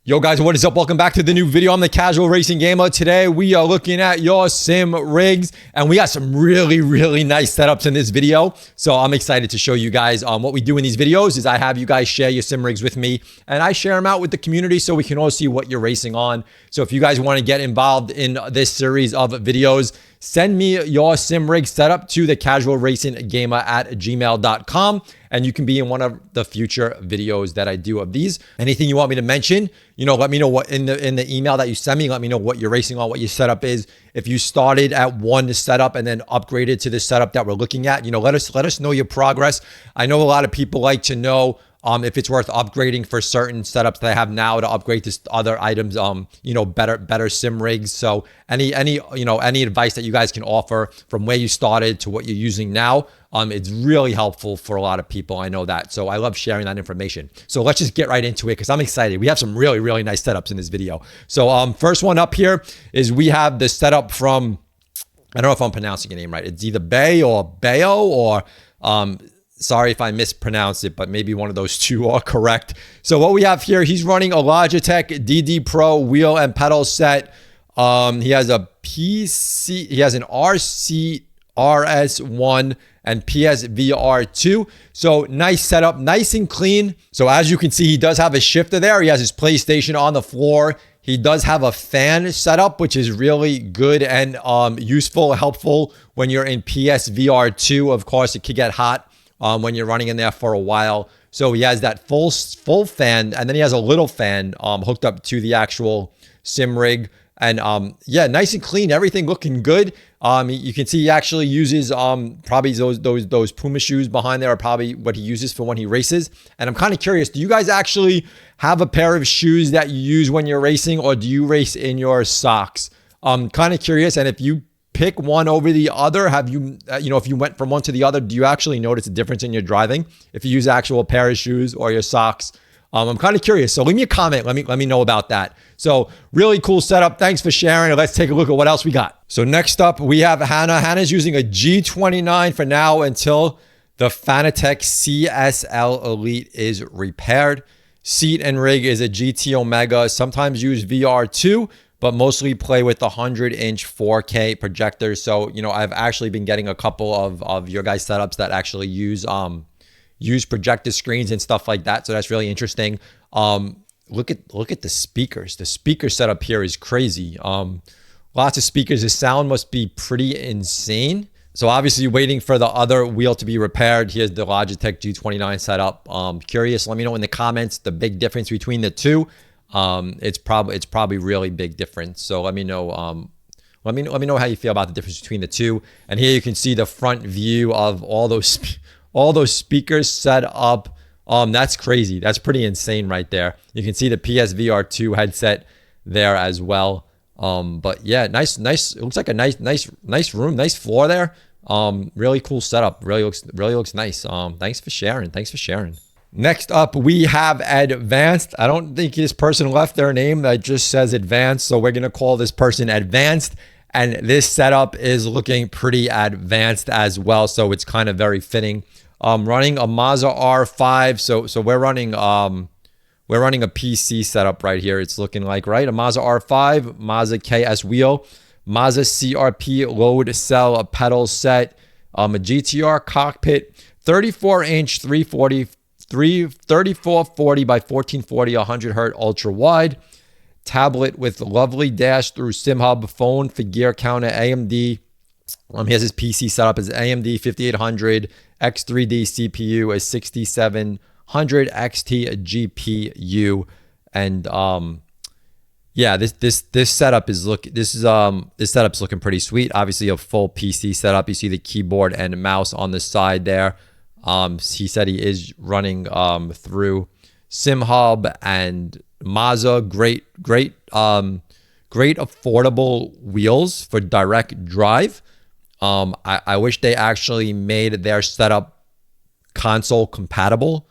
Yo guys, what is up? Welcome back to the new video. I'm the Casual Racing Gamer. Today we are looking at your sim rigs, and we got some really nice setups in this video. So I'm excited to show you guys what we do in these videos is I have you guys share your sim rigs with me, and I share them out with the community so we can all see what you're racing on. So if you guys want to get involved in this series of videos, send me your sim rig setup to TheCasualRacingGamer@gmail.com, and you can be in one of the future videos that I do of these. Anything you want me to mention, let me know what in the email that you send me. Let me know what you're racing on, what your setup is. If you started at one setup and then upgraded to the setup that we're looking at, let us know your progress. I know a lot of people like to know if it's worth upgrading for certain setups that I have now to upgrade to other items, better sim rigs. So any advice that you guys can offer from where you started to what you're using now, it's really helpful for a lot of people. I know that. So I love sharing that information. So let's just get right into it because I'm excited. We have some really nice setups in this video. So first one up here is we have the setup from, I don't know if I'm pronouncing your name right. It's either Bay or Bayo or sorry if I mispronounced it, but maybe one of those two are correct. So what we have here, he's running a Logitech DD Pro wheel and pedal set. He has a PC, he has an RC RS1 and PSVR2. So nice setup, nice and clean. So as you can see, he does have a shifter there. He has his PlayStation on the floor. He does have a fan setup, which is really good and useful, helpful when you're in PSVR2. Of course, it could get hot when you're running in there for a while. So he has that full fan, and then he has a little fan hooked up to the actual sim rig. And yeah, nice and clean, everything looking good. You can see he actually uses probably those Puma shoes behind there are probably what he uses for when he races. And I'm kind of curious, do you guys actually have a pair of shoes that you use when you're racing, or do you race in your socks? I'm kind of curious, and if you pick one over the other, have you, if you went from one to the other, do you actually notice a difference in your driving if you use actual pair of shoes or your socks? I'm kind of curious. So leave me a comment. Let me know about that. So really cool setup. Thanks for sharing. Let's take a look at what else we got. So next up, we have Hannah. Hannah's using a G29 for now until the Fanatec CSL Elite is repaired. Seat and rig is a GT Omega. Sometimes use VR2, but mostly play with the 100-inch 4K projector. So, I've actually been getting a couple of your guys' setups that actually use projector screens and stuff like that. So that's really interesting. Look at the speakers. The speaker setup here is crazy. Lots of speakers. The sound must be pretty insane. So obviously waiting for the other wheel to be repaired. Here's the Logitech G29 setup. Curious, let me know in the comments the big difference between the two. It's probably really big difference. So let me know. Let me know how you feel about the difference between the two. And here you can see the front view of all those speakers set up. That's crazy. That's pretty insane right there. You can see the PSVR2 headset there as well. But yeah, nice. It looks like a nice room, nice floor there. Really cool setup. Really looks nice. Thanks for sharing. Next up, we have Advanced. I don't think this person left their name. That just says Advanced. So we're going to call this person Advanced. And this setup is looking pretty advanced as well. So it's kind of very fitting. Running a Mazda R5. So we're running a PC setup right here. It's looking like, right? A Mazda R5, Mazda KS wheel, Mazda CRP load cell, a pedal set, a GTR cockpit, 34-inch 3440 by 1440, 100 hertz ultra wide tablet with lovely dash through SimHub, phone for gear counter, AMD. Here's his PC setup is AMD 5800 X3D CPU, a 6700 XT GPU, and yeah, this setup is this setup's looking pretty sweet. Obviously a full PC setup. You see the keyboard and mouse on the side there. He said he is running through SimHub and Mazda. Great affordable wheels for direct drive. I wish they actually made their setup console compatible.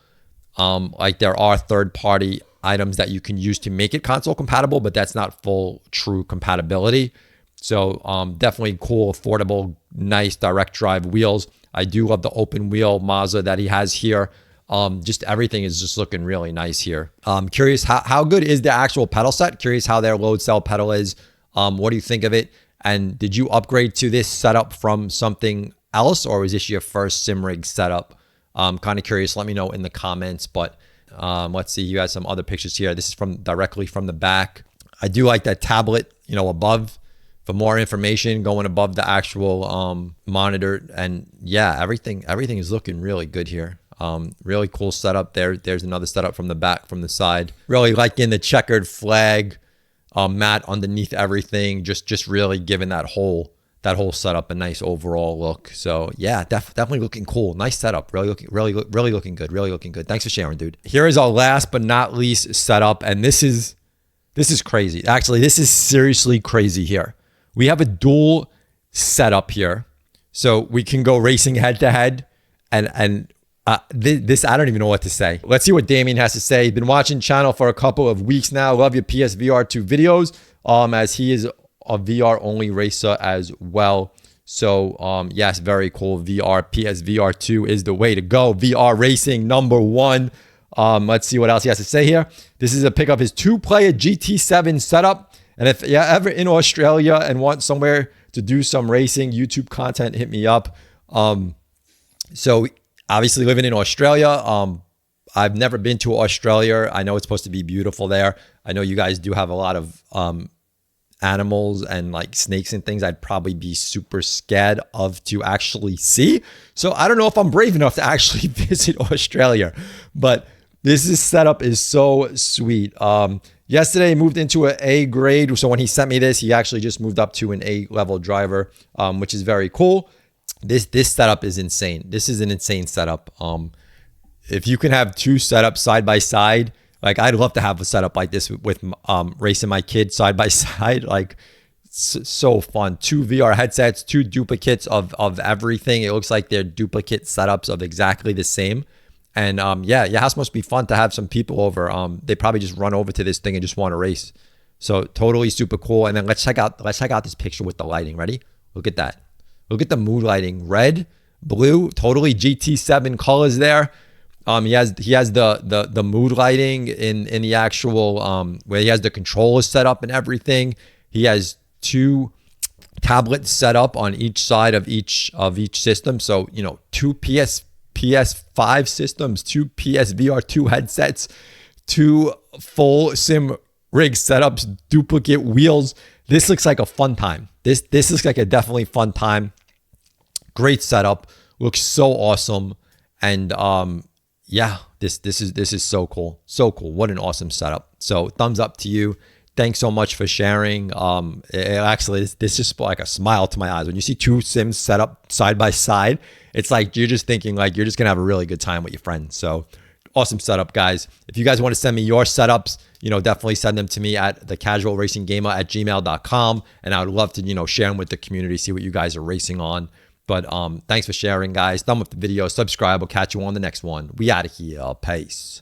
Like there are third-party items that you can use to make it console compatible, but that's not full true compatibility. So definitely cool, affordable, nice direct drive wheels. I do love the open wheel Mazda that he has here. Just everything is just looking really nice here. Curious how good is the actual pedal set? Curious how their load cell pedal is. What do you think of it? And did you upgrade to this setup from something else, or was this your first sim rig setup? Kind of curious. Let me know in the comments. But let's see. You got some other pictures here. This is directly from the back. I do like that tablet, above for more information, going above the actual monitor. And yeah, everything is looking really good here. Really cool setup there. There's another setup from the back, from the side. Really liking the checkered flag mat underneath everything. Just really giving that whole setup a nice overall look. So yeah, definitely looking cool. Nice setup. Really looking good. Really looking good. Thanks for sharing, dude. Here is our last but not least setup, and this is crazy. Actually, this is seriously crazy here. We have a dual setup here, so we can go racing head to head, and this, I don't even know what to say. Let's see what Damien has to say. Been watching channel for a couple of weeks now. Love your PSVR2 videos, as he is a VR only racer as well. So yes, very cool. PSVR2 is the way to go. VR racing #1. Let's see what else he has to say here. This is a pick up his 2-player GT7 setup. And if you're ever in Australia and want somewhere to do some racing YouTube content, hit me up. So obviously living in Australia, I've never been to Australia. I know it's supposed to be beautiful there. I know you guys do have a lot of animals and like snakes and things I'd probably be super scared of to actually see. So I don't know if I'm brave enough to actually visit Australia, but this setup is so sweet. Yesterday moved into an A grade. So when he sent me this, he actually just moved up to an A level driver, which is very cool. This setup is insane. This is an insane setup. If you can have two setups side by side, like I'd love to have a setup like this with racing my kid side by side. Like so fun. 2 VR headsets, 2 duplicates of everything. It looks like they're duplicate setups of exactly the same. And yeah, your house must be fun to have some people over. They probably just run over to this thing and just want to race. So totally super cool. And then let's check out this picture with the lighting. Ready? Look at that. Look at the mood lighting. Red, blue, totally GT7 colors there. He has the mood lighting in the actual where he has the controllers set up and everything. He has 2 tablets set up on each side of each system. So 2 PS5 systems, 2 PSVR2 headsets, 2 full sim rig setups, duplicate wheels. This looks like a fun time. This looks like a definitely fun time. Great setup. Looks so awesome. And yeah, this is so cool. So cool. What an awesome setup. So thumbs up to you. Thanks so much for sharing. Actually, this just brought like a smile to my eyes. When you see 2 sims set up side by side, it's like you're just thinking like you're just gonna have a really good time with your friends. So awesome setup, guys. If you guys want to send me your setups, definitely send them to me at TheCasualRacingGamer@gmail.com, and I would love to share them with the community, see what you guys are racing on. But thanks for sharing, guys. Thumb up the video, subscribe. We'll catch you on the next one. We out of here. Peace.